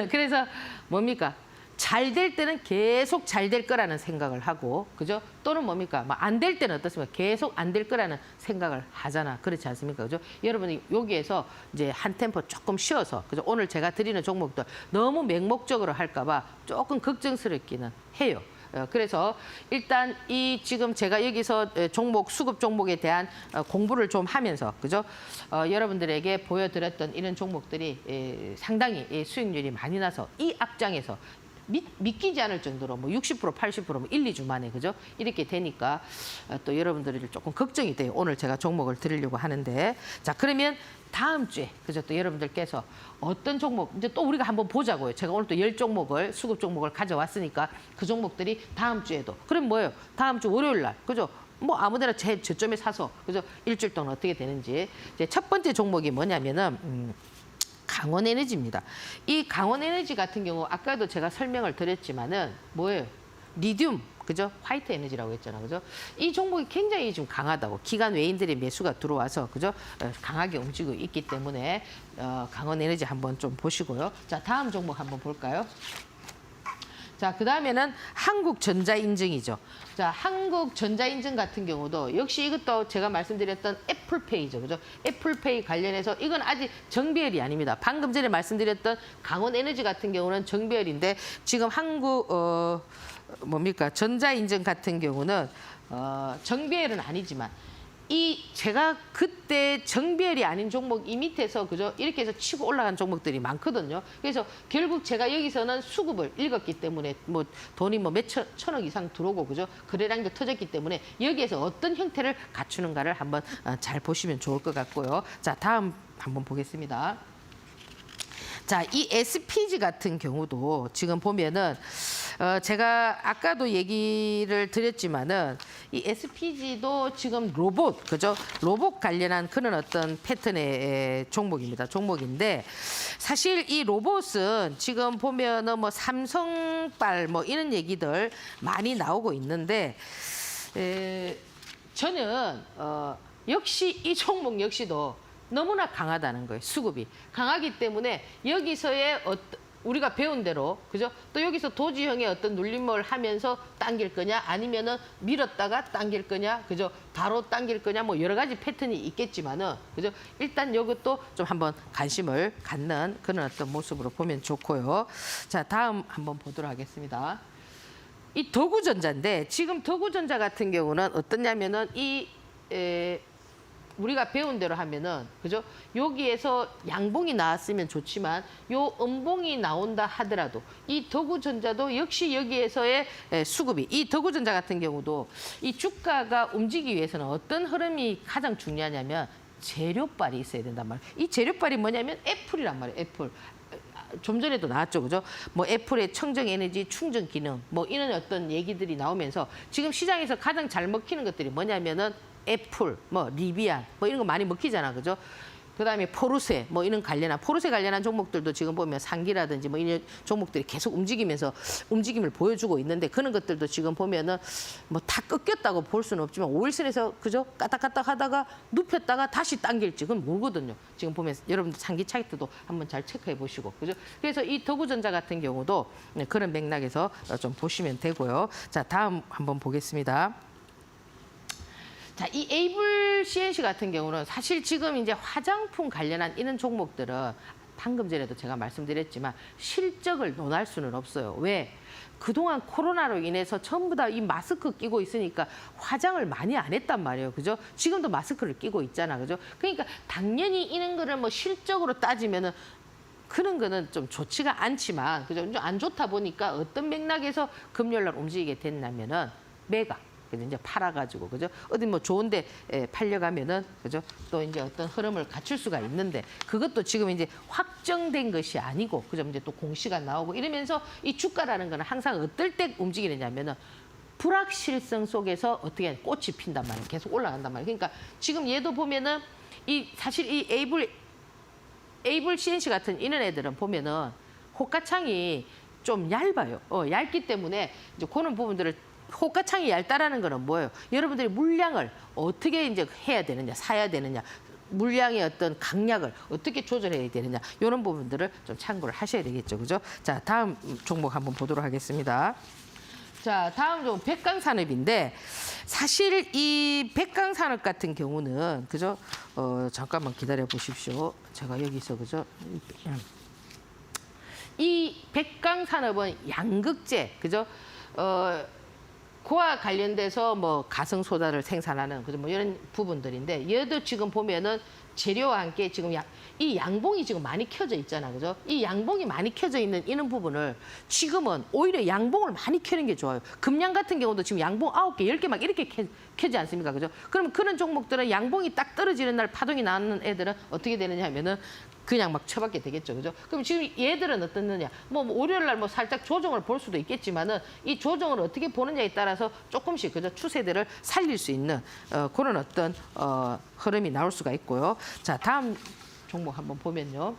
그래서 뭡니까? 잘 될 때는 계속 잘 될 거라는 생각을 하고, 그죠? 또는 뭡니까? 안 될 때는 어떻습니까? 계속 안 될 거라는 생각을 하잖아. 그렇지 않습니까? 그죠? 여러분이 여기에서 이제 한 템포 조금 쉬어서, 그죠? 오늘 제가 드리는 종목들 너무 맹목적으로 할까봐 조금 걱정스럽기는 해요. 그래서 일단 이 지금 제가 여기서 종목, 수급 종목에 대한 공부를 좀 하면서, 그죠? 여러분들에게 보여드렸던 이런 종목들이 상당히 수익률이 많이 나서 이 앞장에서 믿기지 않을 정도로 뭐 60%, 80%, 뭐 1, 2주 만에, 그죠? 이렇게 되니까 또 여러분들이 조금 걱정이 돼요. 오늘 제가 종목을 드리려고 하는데. 자, 그러면 다음 주에, 그죠? 또 여러분들께서 어떤 종목, 이제 또 우리가 한번 보자고요. 제가 오늘 또 10종목을, 수급 종목을 가져왔으니까 그 종목들이 다음 주에도. 그럼 뭐예요? 다음 주 월요일 날, 그죠? 뭐 아무데나 저점에 사서, 그죠? 일주일 동안 어떻게 되는지. 이제 첫 번째 종목이 뭐냐면은, 강원에너지입니다. 이 강원에너지 같은 경우 아까도 제가 설명을 드렸지만은 뭐예요? 리튬, 그죠? 화이트 에너지라고 했잖아, 그죠? 이 종목이 굉장히 좀 강하다고, 기관 외인들의 매수가 들어와서, 그죠? 강하게 움직이고 있기 때문에 강원에너지 한번 좀 보시고요. 자, 다음 종목 한번 볼까요? 자, 그 다음에는 한국전자인증이죠. 자, 한국전자인증 같은 경우도 역시 이것도 제가 말씀드렸던 애플페이죠. 그죠? 애플페이 관련해서 이건 아직 정배열이 아닙니다. 방금 전에 말씀드렸던 강원에너지 같은 경우는 정배열인데 지금 전자인증 같은 경우는 정배열은 아니지만 제가 그때 정배열이 아닌 종목 이 밑에서, 그죠? 이렇게 해서 치고 올라간 종목들이 많거든요. 그래서 결국 제가 여기서는 수급을 읽었기 때문에 뭐 돈이 뭐 천억 이상 들어오고, 그죠? 거래량도 터졌기 때문에 여기에서 어떤 형태를 갖추는가를 한번 잘 보시면 좋을 것 같고요. 자, 다음 한번 보겠습니다. 자, 이 SPG 같은 경우도 지금 보면은 제가 아까도 얘기를 드렸지만은 이 SPG도 지금 로봇, 그죠? 로봇 관련한 그런 어떤 패턴의 종목입니다. 종목인데 사실 이 로봇은 지금 보면은 뭐 삼성발 뭐 이런 얘기들 많이 나오고 있는데 저는 역시 이 종목 역시도 너무나 강하다는 거예요. 수급이 강하기 때문에 여기서의 우리가 배운 대로, 그죠? 또 여기서 도지형의 어떤 눌림목을 하면서 당길 거냐, 아니면은 밀었다가 당길 거냐, 그죠? 바로 당길 거냐, 뭐 여러 가지 패턴이 있겠지만은, 그죠? 일단 이것도 좀 한번 관심을 갖는 그런 어떤 모습으로 보면 좋고요. 자, 다음 한번 보도록 하겠습니다. 이 더구전자인데 지금 더구전자 같은 경우는 어떠냐면은 우리가 배운 대로 하면은, 그죠? 여기에서 양봉이 나왔으면 좋지만 요 음봉이 나온다 하더라도 이 더구전자도 역시 여기에서의 수급이, 이 더구전자 같은 경우도 이 주가가 움직이기 위해서는 어떤 흐름이 가장 중요하냐면 재료빨이 있어야 된단 말이에요. 이 재료빨이 뭐냐면 애플이란 말이에요. 애플. 좀 전에도 나왔죠, 그죠? 뭐 애플의 청정 에너지 충전 기능, 뭐 이런 어떤 얘기들이 나오면서 지금 시장에서 가장 잘 먹히는 것들이 뭐냐면은 애플, 뭐 리비안, 뭐 이런 거 많이 먹히잖아, 그죠? 그다음에 포르쉐, 뭐 이런 포르쉐 관련한 종목들도 지금 보면 상기라든지 뭐 이런 종목들이 계속 움직이면서 움직임을 보여주고 있는데 그런 것들도 지금 보면은 뭐 다 꺾였다고 볼 수는 없지만 5일선에서 그죠? 까딱까딱 하다가 눕혔다가 다시 당길지 그건 모르거든요. 지금 보면 여러분들 상기 차트도 한번 잘 체크해 보시고, 그죠? 그래서 이 더구전자 같은 경우도 그런 맥락에서 좀 보시면 되고요. 자, 다음 한번 보겠습니다. 자, 이 에이블 CNC 같은 경우는 사실 지금 이제 화장품 관련한 이런 종목들은 방금 전에도 제가 말씀드렸지만 실적을 논할 수는 없어요. 왜? 그동안 코로나로 인해서 전부 다 이 마스크 끼고 있으니까 화장을 많이 안 했단 말이에요. 그죠? 지금도 마스크를 끼고 있잖아. 그죠? 그러니까 당연히 이런 거를 뭐 실적으로 따지면은 그런 거는 좀 좋지가 않지만, 그죠? 좀 안 좋다 보니까 어떤 맥락에서 금요일 날 움직이게 됐냐면은 매각. 이제 팔아가지고, 그죠? 어디 뭐 좋은데 팔려가면은, 그죠? 또 이제 어떤 흐름을 갖출 수가 있는데 그것도 지금 이제 확정된 것이 아니고, 그죠? 이제 또 공시가 나오고 이러면서 이 주가라는 거는 항상 어떨 때 움직이느냐면은 불확실성 속에서 어떻게 꽃이 핀단 말이에요. 계속 올라간단 말이에요. 그러니까 지금 얘도 보면은 사실 이 에이블 CNC 같은 이런 애들은 보면은 호가창이 좀 얇아요. 얇기 때문에 이제 그런 부분들을 호가창이 얇다라는 거는 뭐예요? 여러분들이 물량을 어떻게 이제 해야 되느냐, 사야 되느냐, 물량의 어떤 강약을 어떻게 조절해야 되느냐, 이런 부분들을 좀 참고를 하셔야 되겠죠, 그죠? 자, 다음 종목 한번 보도록 하겠습니다. 자, 다음 종목 백강산업인데 사실 이 백강산업 같은 경우는, 그죠? 잠깐만 기다려 보십시오. 제가 여기서, 그죠? 이 백강산업은 양극재, 그죠? 그와 관련돼서 뭐 가성소다를 생산하는 그죠? 뭐 이런 부분들인데 얘도 지금 보면은 재료와 함께 지금 이 양봉이 지금 많이 켜져 있잖아, 그죠? 이 양봉이 많이 켜져 있는 이런 부분을 지금은 오히려 양봉을 많이 켜는 게 좋아요. 금양 같은 경우도 지금 양봉 9개, 10개 막 이렇게 켜지 않습니까, 그죠? 그럼 그런 종목들은 양봉이 딱 떨어지는 날 파동이 나는 애들은 어떻게 되느냐 하면은 그냥 막 쳐박게 되겠죠, 그죠? 그럼 지금 얘들은 어떻느냐? 뭐 월요일 날 뭐 살짝 조정을 볼 수도 있겠지만은 이 조정을 어떻게 보느냐에 따라서 조금씩, 그죠? 추세들을 살릴 수 있는 그런 어떤 흐름이 나올 수가 있고요. 자, 다음 종목 한번 보면요.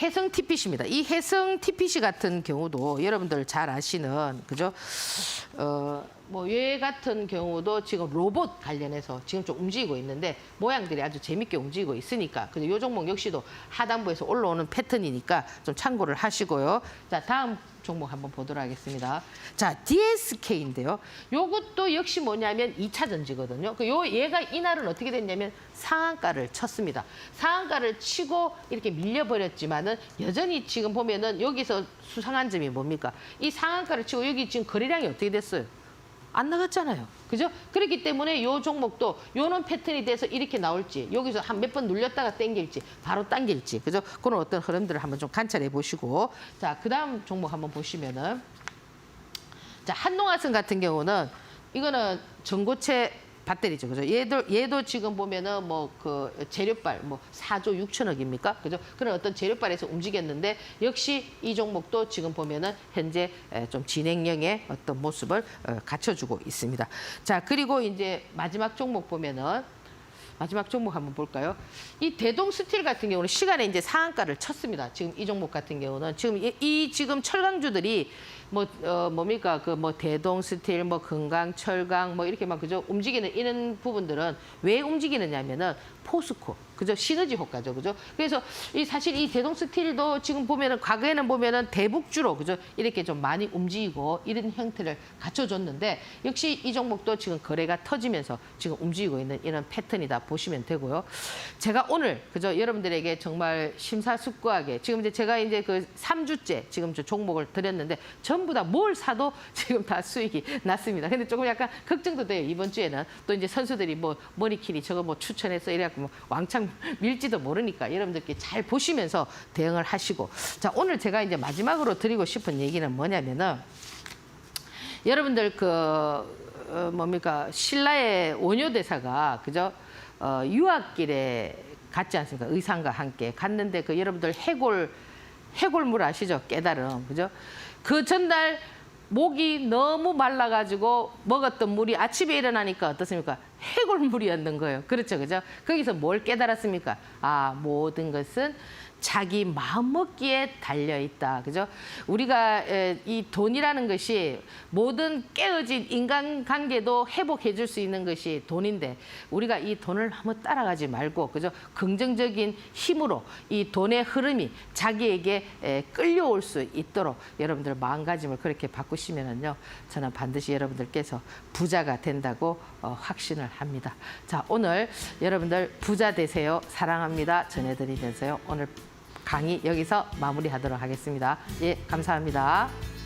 해성 TPC입니다. 이 해성 TPC 같은 경우도 여러분들 잘 아시는, 그죠? 뭐 얘 같은 경우도 지금 로봇 관련해서 지금 좀 움직이고 있는데 모양들이 아주 재밌게 움직이고 있으니까, 그죠? 요 종목 역시도 하단부에서 올라오는 패턴이니까 좀 참고를 하시고요. 자, 다음 종목 한번 보도록 하겠습니다. 자, DSK인데요. 요것도 역시 뭐냐면 2차 전지거든요. 얘가 이날은 어떻게 됐냐면 상한가를 쳤습니다. 상한가를 치고 이렇게 밀려버렸지만은 여전히 지금 보면은 여기서 수상한 점이 뭡니까? 이 상한가를 치고 여기 지금 거래량이 어떻게 됐어요? 안 나갔잖아요. 그죠? 그렇기 때문에 요 종목도 요런 패턴이 돼서 이렇게 나올지, 여기서 한 몇 번 눌렸다가 당길지, 바로 당길지, 그죠? 그런 어떤 흐름들을 한번 좀 관찰해 보시고. 자, 그 다음 종목 한번 보시면은, 자, 한농화성 같은 경우는 이거는 전고체 배터리죠. 그죠? 얘도 지금 보면은 뭐 그 재료발 뭐 4조 6천억입니까? 그죠? 그런 어떤 재료발에서 움직였는데 역시 이 종목도 지금 보면은 현재 좀 진행형의 어떤 모습을 갖춰주고 있습니다. 자, 그리고 이제 마지막 종목 보면은 마지막 종목 한번 볼까요? 이 대동 스틸 같은 경우는 시간에 이제 상한가를 쳤습니다. 지금 이 종목 같은 경우는 지금 이 지금 철강주들이 뭡니까 그 뭐 대동 스틸, 뭐 금강, 철강 뭐 이렇게 막 그죠 움직이는 이런 부분들은 왜 움직이느냐면은 포스코 그죠 시너지 효과죠 그죠 그래서 이 사실 이 대동 스틸도 지금 보면은 과거에는 보면은 대북주로 그죠 이렇게 좀 많이 움직이고 이런 형태를 갖춰줬는데 역시 이 종목도 지금 거래가 터지면서 지금 움직이고 있는 이런 패턴이다 보시면 되고요. 제가 오늘 그죠 여러분들에게 정말 심사숙고하게 지금 이제 제가 이제 그 3주째 지금 저 종목을 드렸는데 전부 다 뭘 사도 지금 다 수익이 났습니다. 근데 조금 약간 걱정도 돼요. 이번 주에는 또 이제 선수들이 뭐 머니키니 저거 뭐 추천해서 이래갖고 뭐 왕창 밀지도 모르니까 여러분들께 잘 보시면서 대응을 하시고 자 오늘 제가 이제 마지막으로 드리고 싶은 얘기는 뭐냐면은 여러분들 그 뭡니까 신라의 원효대사가 그죠 유학길에 갔지 않습니까? 의상과 함께 갔는데 그 여러분들 해골물 아시죠? 깨달음 그죠? 그 전날 목이 너무 말라가지고 먹었던 물이 아침에 일어나니까 어떻습니까? 해골물이었는 거예요. 그렇죠, 그죠? 거기서 뭘 깨달았습니까? 아, 모든 것은 자기 마음먹기에 달려있다. 그죠? 우리가 이 돈이라는 것이 모든 깨어진 인간관계도 회복해 줄 수 있는 것이 돈인데 우리가 이 돈을 너무 따라가지 말고 그죠? 긍정적인 힘으로 이 돈의 흐름이 자기에게 끌려올 수 있도록 여러분들 마음가짐을 그렇게 바꾸시면은요. 저는 반드시 여러분들께서 부자가 된다고 확신을 합니다. 자, 오늘 여러분들 부자 되세요. 사랑합니다. 전해드리면서요. 오늘 강의 여기서 마무리하도록 하겠습니다. 예, 감사합니다.